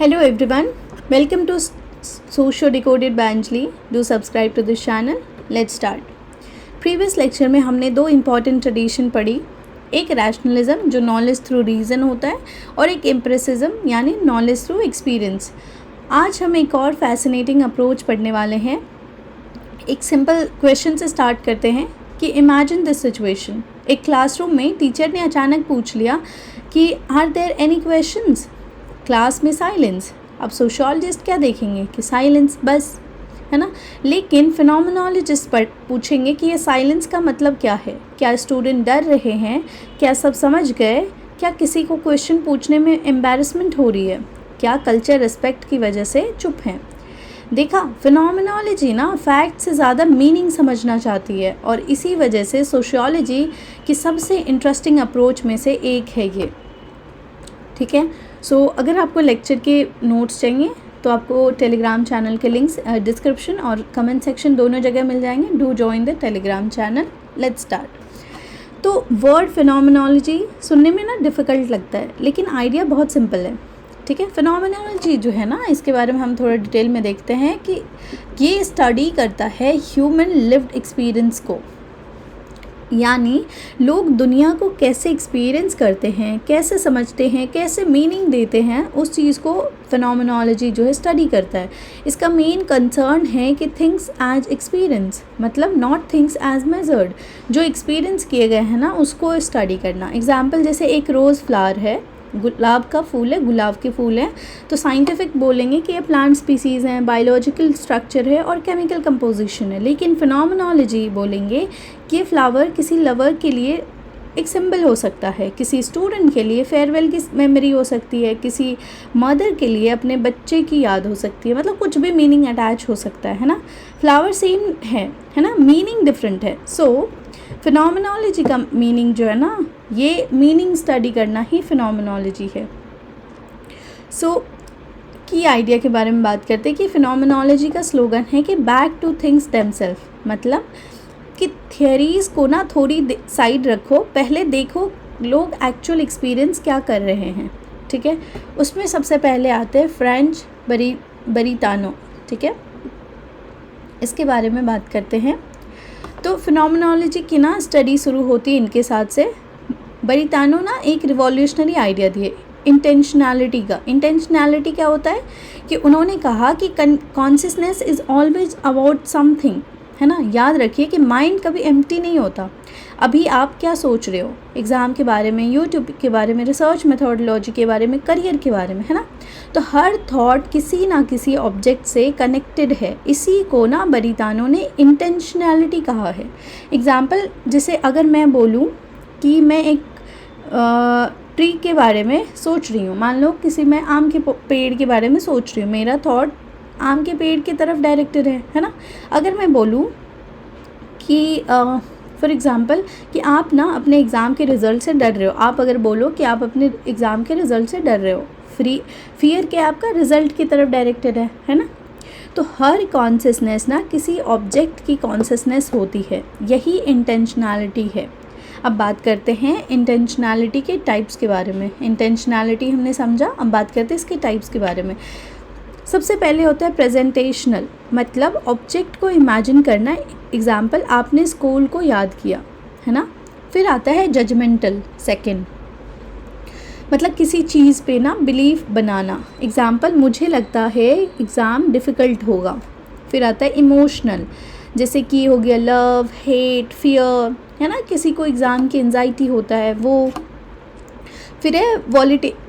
Hello everyone, welcome to Socio Decoded by Anjali. Do subscribe to this channel. Let's start. Previous lecture में हमने दो important tradition पढ़ी, एक rationalism जो knowledge through reason होता है और एक एम्प्रेसिज्म यानी नॉलेज थ्रू एक्सपीरियंस. आज हम एक और फैसिनेटिंग अप्रोच पढ़ने वाले हैं. एक सिंपल क्वेश्चन से स्टार्ट करते हैं कि इमेजिन दिस सिचुएशन. एक क्लासरूम में टीचर ने अचानक पूछ लिया कि are there any questions. Class में साइलेंस. अब सोशियोलॉजिस्ट क्या देखेंगे कि साइलेंस बस, है ना. लेकिन फिनोमेनोलॉजिस्ट पर पूछेंगे कि ये साइलेंस का मतलब क्या है. क्या स्टूडेंट डर रहे हैं, क्या सब समझ गए, क्या किसी को क्वेश्चन पूछने में एम्बैरसमेंट हो रही है, क्या कल्चर रिस्पेक्ट की वजह से चुप हैं. देखा, फिनोमेनोलॉजी ना फैक्ट से ज़्यादा मीनिंग समझना चाहती है और इसी वजह से सोशियोलॉजी की सबसे इंटरेस्टिंग अप्रोच में से एक है ये. ठीक है. सो अगर आपको लेक्चर के नोट्स चाहिए तो आपको टेलीग्राम चैनल के लिंक्स डिस्क्रिप्शन और कमेंट सेक्शन दोनों जगह मिल जाएंगे. Do join the Telegram channel. Let's start. तो वर्ड फिनोमेनोलॉजी सुनने में ना डिफ़िकल्ट लगता है लेकिन आइडिया बहुत सिंपल है. ठीक है. फिनोमेनोलॉजी जो है ना, इसके बारे में हम थोड़ा डिटेल में देखते हैं कि ये स्टडी करता है ह्यूमन लिव्ड एक्सपीरियंस को, यानी लोग दुनिया को कैसे एक्सपीरियंस करते हैं, कैसे समझते हैं, कैसे मीनिंग देते हैं, उस चीज़ को फिनोमेनोलॉजी जो है स्टडी करता है. इसका मेन कंसर्न है कि थिंग्स एज एक्सपीरियंस, मतलब नॉट थिंग्स एज मेजर्ड. जो एक्सपीरियंस किए गए हैं ना उसको स्टडी करना. एग्जाम्पल जैसे एक रोज़ फ्लावर है, गुलाब का फूल है, गुलाब के फूल हैं, तो साइंटिफिक बोलेंगे कि ये प्लांट स्पीसीज़ हैं, बायोलॉजिकल स्ट्रक्चर है और केमिकल कंपोजिशन है. लेकिन फिनोमेनोलॉजी बोलेंगे कि ये फ्लावर किसी लवर के लिए एक सिंबल हो सकता है, किसी स्टूडेंट के लिए फेयरवेल की मेमोरी हो सकती है, किसी मदर के लिए अपने बच्चे की याद हो सकती है. मतलब कुछ भी मीनिंग अटैच हो सकता है ना. फ्लावर सेम है ना, मीनिंग डिफरेंट है. सो फिनोमेनोलॉजी का मीनिंग जो है ना, ये मीनिंग स्टडी करना ही फिनोमेनोलॉजी है. सो की आइडिया के बारे में बात करते हैं कि फिनोमेनोलॉजी का स्लोगन है कि बैक टू थिंग्स देमसेल्फ. मतलब कि थियरीज़ को ना थोड़ी साइड रखो, पहले देखो लोग एक्चुअल एक्सपीरियंस क्या कर रहे हैं. ठीक है. उसमें सबसे पहले आते हैं फ्रेंच बरीतानो. ठीक है, इसके बारे में बात करते हैं. तो फिनोमेनोलॉजी की ना स्टडी शुरू होती है इनके साथ से. बरीतानो ना एक रिवॉल्यूशनरी आइडिया दिए इंटेंशनैलिटी का. इंटेंशनैलिटी क्या होता है कि उन्होंने कहा कि consciousness is always about something, है ना. याद रखिए कि माइंड कभी एम्प्टी नहीं होता. अभी आप क्या सोच रहे हो एग्ज़ाम के बारे में, यूट्यूब के बारे में, रिसर्च मेथोडोलॉजी के बारे में, करियर के बारे में, है ना. तो हर थॉट किसी ना किसी ऑब्जेक्ट से कनेक्टेड है. इसी को ना बरीतानो ने इंटेंशनैलिटी कहा है. एग्जाम्पल जैसे अगर मैं बोलूँ कि मैं एक ट्री के बारे में सोच रही हूँ, मान लो किसी मैं आम के पेड़ के बारे में सोच रही हूँ, मेरा थॉट आम के पेड़ की तरफ डायरेक्टेड है ना. अगर मैं बोलूँ कि फॉर एग्ज़ाम्पल कि आप ना अपने एग्ज़ाम के रिज़ल्ट से डर रहे हो, आप अगर बोलो कि आप अपने एग्ज़ाम के रिज़ल्ट से डर रहे हो, फियर क्या आपका रिज़ल्ट की तरफ डायरेक्टेड है ना. तो हर कॉन्शियसनेस ना किसी ऑब्जेक्ट की कॉन्शियसनेस होती है, यही इंटेंशनैलिटी है. अब बात करते हैं इंटेंशनैलिटी के टाइप्स के बारे में. इंटेंशनैलिटी हमने समझा, अब बात करते हैं इसके टाइप्स के बारे में. सबसे पहले होता है प्रेजेंटेशनल, मतलब ऑब्जेक्ट को इमेजिन करना. एग्जाम्पल आपने स्कूल को याद किया, है ना. फिर आता है जजमेंटल, सेकंड, मतलब किसी चीज़ पे ना बिलीफ बनाना. एग्जाम्पल मुझे लगता है एग्ज़ाम डिफ़िकल्ट होगा. फिर आता है इमोशनल, जैसे कि हो गया लव, हेट, फियर, है ना. किसी को एग्ज़ाम की एंजाइटी होता है वो. फिर है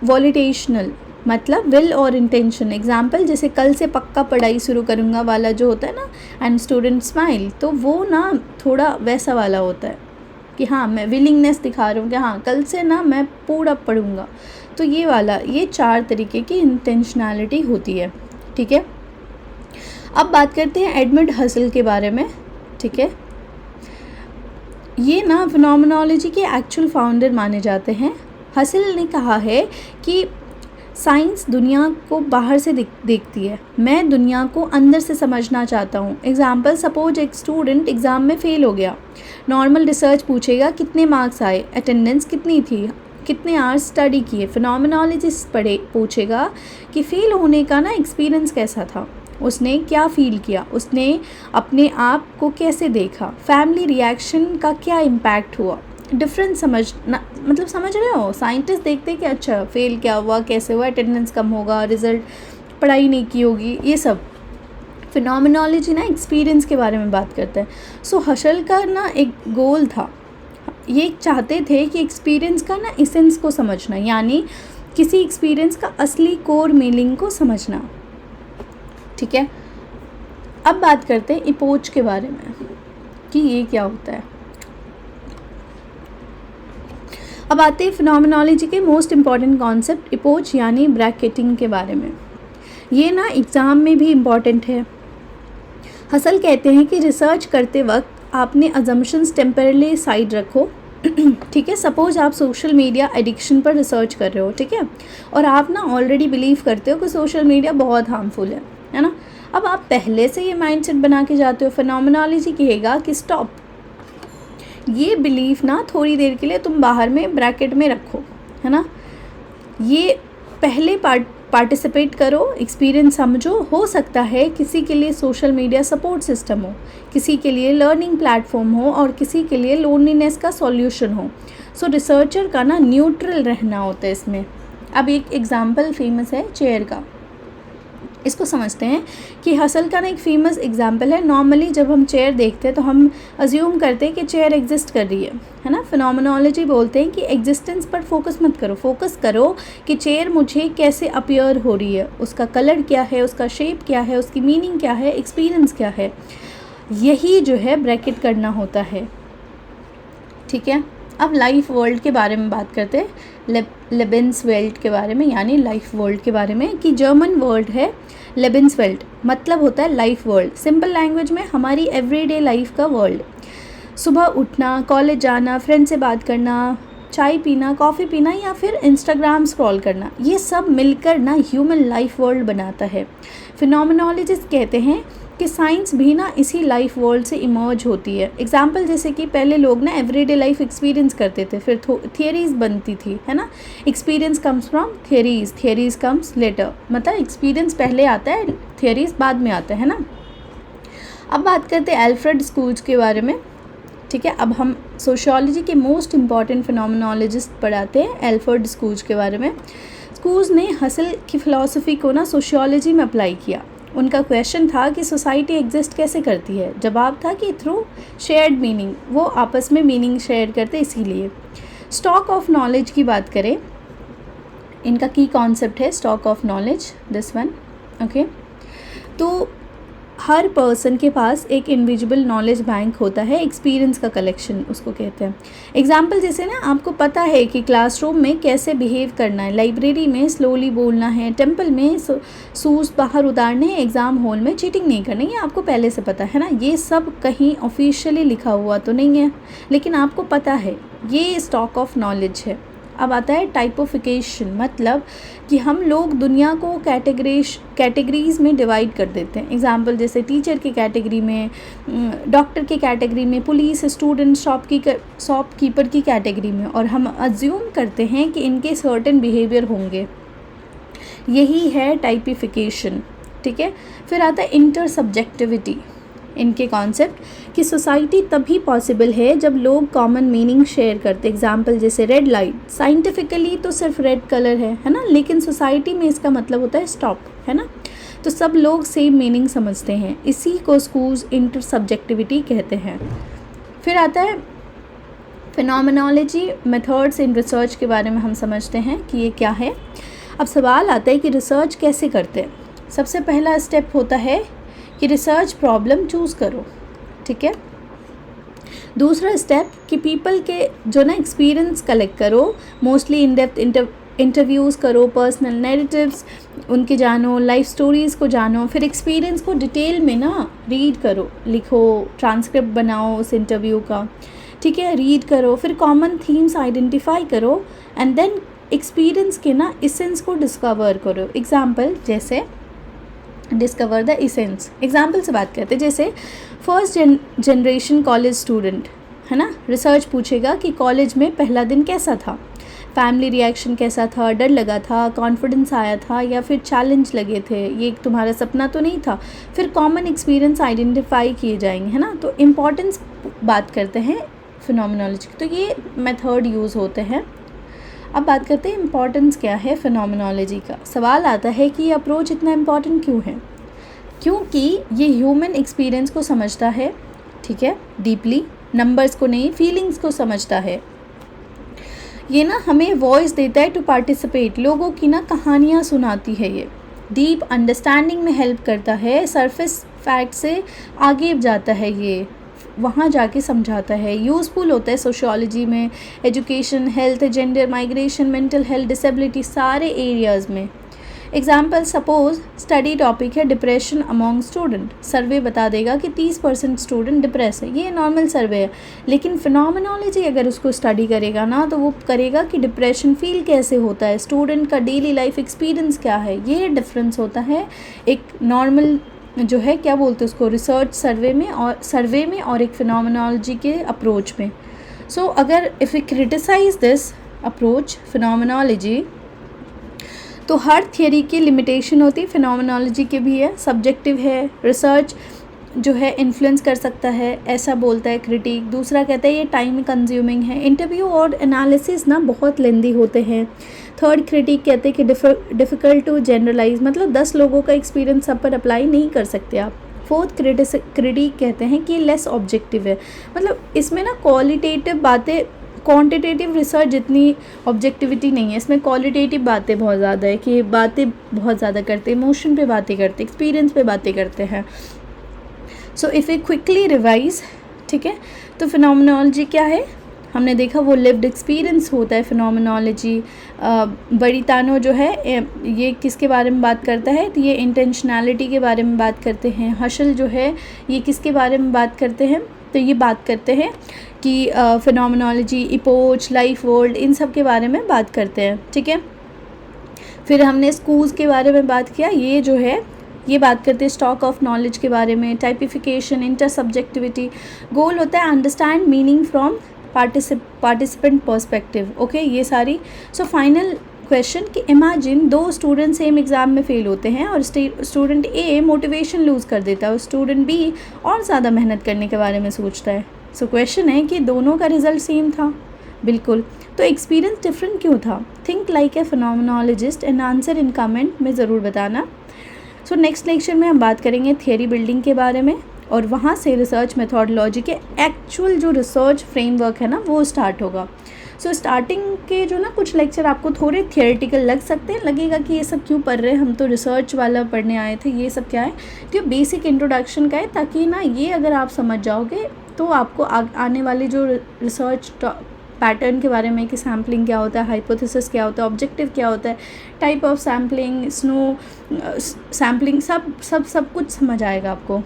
वॉलिटेशनल, मतलब विल और इंटेंशन. एग्जाम्पल जैसे कल से पक्का पढ़ाई शुरू करूँगा वाला जो होता है ना, एंड स्टूडेंट स्माइल, तो वो ना थोड़ा वैसा वाला होता है कि हाँ मैं विलिंगनेस दिखा रहा हूँ कि हाँ कल से ना मैं पूरा पढ़ूँगा. तो ये वाला, ये 4 तरीके की इंटेंशनैलिटी होती है. ठीक है. अब बात करते हैं एडमंड हसल के बारे में. ठीक है. ये ना फिनोमेनोलॉजी के एक्चुअल फाउंडर माने जाते हैं. हसल ने कहा है कि साइंस दुनिया को बाहर से देखती है, मैं दुनिया को अंदर से समझना चाहता हूँ. एग्जाम्पल सपोज एक स्टूडेंट एग्ज़ाम में फ़ेल हो गया, नॉर्मल रिसर्च पूछेगा कितने मार्क्स आए, अटेंडेंस कितनी थी, कितने आवर्स स्टडी किए। फिनोमिनोलॉजिस्ट पूछेगा कि फ़ील होने का ना एक्सपीरियंस कैसा था, उसने क्या फ़ील किया, उसने अपने आप को कैसे देखा, फैमिली रिएक्शन का क्या इम्पैक्ट हुआ। डिफरेंस समझना, मतलब समझ रहे हो, साइंटिस्ट देखते कि अच्छा फेल क्या हुआ, कैसे हुआ, अटेंडेंस कम होगा, रिजल्ट, पढ़ाई नहीं की होगी, ये सब। फिनोमिनोलॉजी ना एक्सपीरियंस के बारे में बात करता है। सो हसल का ना एक गोल था, ये चाहते थे कि एक्सपीरियंस का ना इसेंस को समझना, यानी किसी एक्सपीरियंस का असली कोर मीनिंग को समझना। ठीक है, अब बात करते हैं इपोच के बारे में कि ये क्या होता है। अब आते हैं फिनोमिनोलॉजी के मोस्ट इम्पॉर्टेंट कॉन्सेप्ट इपोच यानी ब्रैकेटिंग के बारे में। ये ना एग्ज़ाम में भी इम्पॉर्टेंट है। हसल कहते हैं कि रिसर्च करते वक्त आपने अजम्पशंस टेम्परली साइड रखो। ठीक है, सपोज आप सोशल मीडिया एडिक्शन पर रिसर्च कर रहे हो, ठीक है, और आप ना ऑलरेडी बिलीव करते हो कि सोशल मीडिया बहुत हार्मफुल है ना। अब आप पहले से ये माइंडसेट बना के जाते हो, फिनोमिनोलॉजी कहेगा कि स्टॉप, ये बिलीफ ना थोड़ी देर के लिए तुम बाहर में ब्रैकेट में रखो, है ना। ये पहले पार्टिसिपेट करो, एक्सपीरियंस समझो। हो सकता है किसी के लिए सोशल मीडिया सपोर्ट सिस्टम हो, किसी के लिए लर्निंग प्लेटफॉर्म हो और किसी के लिए लोनलीनेस का सॉल्यूशन हो। सो रिसर्चर का ना न्यूट्रल रहना होता है इसमें। अब एक एग्जांपल फेमस है चेयर का, इसको समझते हैं कि हसल का ना एक फेमस एग्जांपल है। नॉर्मली जब हम चेयर देखते हैं तो हम अज्यूम करते हैं कि चेयर एग्जिस्ट कर रही है ना। फिनोमिनोलॉजी बोलते हैं कि एग्जिस्टेंस पर फोकस मत करो, फोकस करो कि चेयर मुझे कैसे अपीयर हो रही है, उसका कलर क्या है, उसका शेप क्या है, उसकी मीनिंग क्या है, एक्सपीरियंस क्या है। यही जो है ब्रैकेट करना होता है। ठीक है, अब लाइफ वर्ल्ड के बारे में बात करते हैं, लेबेंसवेल्ट के बारे में, यानी लाइफ वर्ल्ड के बारे में, कि जर्मन वर्ड है लेबेंसवेल्ट, मतलब होता है लाइफ वर्ल्ड। सिंपल लैंग्वेज में हमारी एवरीडे लाइफ का वर्ल्ड। सुबह उठना, कॉलेज जाना, फ्रेंड से बात करना, चाय पीना, कॉफ़ी पीना या फिर इंस्टाग्राम स्क्रॉल करना, ये सब मिलकर ना ह्यूमन लाइफ वर्ल्ड बनाता है। फिनोमिनोलॉजिस्ट कहते हैं कि साइंस भी ना इसी लाइफ वर्ल्ड से इमर्ज होती है। एग्जाम्पल जैसे कि पहले लोग ना एवरीडे लाइफ एक्सपीरियंस करते थे, फिर थियरीज बनती थी, है ना। Experience comes from theories, theories comes later, मतलब एक्सपीरियंस पहले आता है, थियरीज बाद में आता है ना। अब बात करते हैं एल्फ्रेड स्कूल्स के बारे में। ठीक है, अब हम सोशियोलॉजी के मोस्ट इम्पॉर्टेंट फिनोमिनोलॉजिस्ट पढ़ाते हैं एल्फ्रेड स्कूल्स के बारे में। स्कूल्स ने हसल की फ़िलासफ़ी को ना सोशियोलॉजी में अप्लाई किया। उनका क्वेश्चन था कि सोसाइटी एग्जिस्ट कैसे करती है। जवाब था कि थ्रू शेयर्ड मीनिंग, वो आपस में मीनिंग शेयर करते इसीलिए। स्टॉक ऑफ नॉलेज की बात करें, इनका की कॉन्सेप्ट है stock of knowledge, this one. Okay, तो हर पर्सन के पास एक इनविजिबल नॉलेज बैंक होता है, एक्सपीरियंस का कलेक्शन उसको कहते हैं। एग्जाम्पल जैसे ना आपको पता है कि क्लासरूम में कैसे बिहेव करना है, लाइब्रेरी में स्लोली बोलना है, टेंपल में शूज़ बाहर उतारने हैं, एग्ज़ाम हॉल में चीटिंग नहीं करनी है, आपको पहले से पता है ना। ये सब कहीं ऑफिशियली लिखा हुआ तो नहीं है, लेकिन आपको पता है, ये स्टॉक ऑफ नॉलेज है। अब आता है टाइपोफिकेशन, मतलब कि हम लोग दुनिया को कैटेगरीज में डिवाइड कर देते हैं। एग्जाम्पल जैसे टीचर की कैटेगरी में, डॉक्टर की कैटेगरी में, पुलिस, स्टूडेंट, शॉपकीपर की कैटेगरी में, और हम अज्यूम करते हैं कि इनके सर्टेन बिहेवियर होंगे। यही है टाइपिफिकेशन। ठीक है, फिर आता है इंटरसब्जेक्टिविटी, इनके कॉन्सेप्ट कि सोसाइटी तभी पॉसिबल है जब लोग कॉमन मीनिंग शेयर करते। एग्जाम्पल जैसे रेड लाइट, साइंटिफिकली तो सिर्फ रेड कलर है ना, लेकिन सोसाइटी में इसका मतलब होता है स्टॉप, है ना। तो सब लोग सेम मीनिंग समझते हैं, इसी को स्कूल्स इंटरसब्जेक्टिविटी कहते हैं। फिर आता है फिनोमिनोलॉजी मेथड्स इन रिसर्च के बारे में हम समझते हैं कि ये क्या है। अब सवाल आता है कि रिसर्च कैसे करते हैं। सबसे पहला स्टेप होता है कि रिसर्च प्रॉब्लम चूज़ करो। ठीक है, दूसरा स्टेप कि पीपल के जो ना एक्सपीरियंस कलेक्ट करो, मोस्टली इन डेप्थ इंटरव्यूज़ करो, पर्सनल नैरेटिव्स उनके जानो, लाइफ स्टोरीज़ को जानो, फिर एक्सपीरियंस को डिटेल में ना रीड करो, लिखो, ट्रांसक्रिप्ट बनाओ उस इंटरव्यू का। ठीक है, रीड करो, फिर कॉमन थीम्स आइडेंटिफाई करो एंड देन एक्सपीरियंस के ना इसेंस को डिस्कवर करो। एग्जाम्पल जैसे डिस्कवर द इसेंस, एग्जाम्पल से बात करते हैं। जैसे फर्स्ट जनरेशन कॉलेज स्टूडेंट, है ना, रिसर्च पूछेगा कि कॉलेज में पहला दिन कैसा था, फैमिली रिएक्शन कैसा था, डर लगा था, कॉन्फिडेंस आया था या फिर चैलेंज लगे थे, ये तुम्हारा सपना तो नहीं था। फिर कॉमन एक्सपीरियंस आइडेंटिफाई किए जाएंगे, है ना। तो इम्पॉर्टेंस बात करते हैं फिनोमिनोलॉजी की, तो ये मेथड यूज़ होते हैं। अब बात करते हैं इम्पॉर्टेंस क्या है फिनोमिनोलॉजी का। सवाल आता है कि ये अप्रोच इतना इम्पॉर्टेंट क्यों है? क्योंकि ये ह्यूमन एक्सपीरियंस को समझता है, ठीक है, डीपली, नंबर्स को नहीं, फीलिंग्स को समझता है। ये ना हमें वॉइस देता है टू पार्टिसिपेट, लोगों की ना कहानियाँ सुनाती है, ये डीप अंडरस्टैंडिंग में हेल्प करता है, सरफेस फैक्ट से आगे जाता है, ये वहाँ जाके समझाता है, यूज़फुल होता है सोशियोलॉजी में, education, health, gender, migration, mental health, disability, सारे एरियाज़ में। एग्जाम्पल, सपोज स्टडी टॉपिक है डिप्रेशन अमॉन्ग स्टूडेंट, सर्वे बता देगा कि 30% स्टूडेंट डिप्रेस है, ये नॉर्मल सर्वे है। लेकिन फिनोमिनोलॉजी अगर उसको स्टडी करेगा ना, तो वो करेगा कि डिप्रेशन फील कैसे होता है, स्टूडेंट का डेली लाइफ एक्सपीरियंस क्या है, ये डिफरेंस होता है एक नॉर्मल जो है, क्या बोलते हैं उसको, रिसर्च सर्वे में और एक फिनोमिनोलॉजी के अप्रोच में। सो अगर if we criticise this approach phenomenology, तो हर थियरी की लिमिटेशन होती है, फिनोमिनोलॉजी के भी है, सब्जेक्टिव है, रिसर्च जो है इन्फ्लुएंस कर सकता है, ऐसा बोलता है क्रिटिक। दूसरा कहता है ये टाइम कंज्यूमिंग है, इंटरव्यू और एनालिसिस ना बहुत लेंदी होते हैं। थर्ड क्रिटिक कहते हैं कि डिफ़िकल्ट टू जनरलाइज, मतलब 10 लोगों का एक्सपीरियंस सब पर अप्लाई नहीं कर सकते आप। फोर्थ क्रिटिक कहते हैं कि लेस ऑब्जेक्टिव है, मतलब इसमें ना क्वालिटेटिव बातें, क्वांटिटेटिव रिसर्च जितनी ऑब्जेक्टिविटी नहीं है, इसमें क्वालिटेटिव बातें बहुत ज़्यादा है, कि बातें बहुत ज़्यादा करते हैं, इमोशन पे बातें करते हैं, एक्सपीरियंस पे बातें करते हैं। So if A quickly revise, ठीक है, तो फिनोमिनोलॉजी क्या है, हमने देखा वो लिव्ड एक्सपीरियंस होता है फिनोमिनोलॉजी। बरीतानो जो है ये किसके बारे में बात करता है, तो ये इंटेंशनैलिटी के बारे में बात करते हैं। हशल जो है ये किसके बारे में बात करते हैं, तो ये बात करते हैं कि फिनोमिनोलॉजी, इपोच, लाइफ वर्ल्ड, इन सब के बारे में बात करते हैं, ठीक है। फिर हमने स्कूल्स के बारे में बात किया, ये जो है ये बात करते हैं स्टॉक ऑफ नॉलेज के बारे में, टाइपिफिकेशन, इंटर सब्जेक्टिविटी। गोल होता है understand meaning from participant perspective, okay, ये सारी। सो फाइनल क्वेश्चन कि इमेजिन 2 स्टूडेंट सेम एग्ज़ाम में फ़ेल होते हैं और स्टूडेंट ए मोटिवेशन लूज़ कर देता है और स्टूडेंट बी और ज़्यादा मेहनत करने के बारे में सोचता है। सो क्वेश्चन है कि दोनों का रिजल्ट सेम था, बिल्कुल, तो एक्सपीरियंस डिफरेंट क्यों था? Think like a phenomenologist and answer in comment में ज़रूर बताना। सो नेक्स्ट लेक्चर में हम बात करेंगे थियरी बिल्डिंग के बारे में और वहाँ से रिसर्च मेथोडोलॉजी के एक्चुअल जो रिसर्च फ्रेमवर्क है ना वो स्टार्ट होगा। सो स्टार्टिंग के जो ना कुछ लेक्चर आपको थोड़े थियोरेटिकल लग सकते हैं, लगेगा कि ये सब क्यों पढ़ रहे हैं, हम तो रिसर्च वाला पढ़ने आए थे, ये सब क्या है, तो बेसिक इंट्रोडक्शन का है, ताकि ना ये अगर आप समझ जाओगे तो आपको आने वाली जो रिसर्च पैटर्न के बारे में कि सैम्पलिंग क्या होता है, हाइपोथेसिस क्या होता है, ऑब्जेक्टिव क्या होता है, type of sampling, snow sampling, सब कुछ समझ आएगा आपको,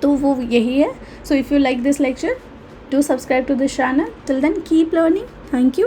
तो वो यही है। So if you like this lecture, do subscribe to this channel. Till then, keep learning. Thank you.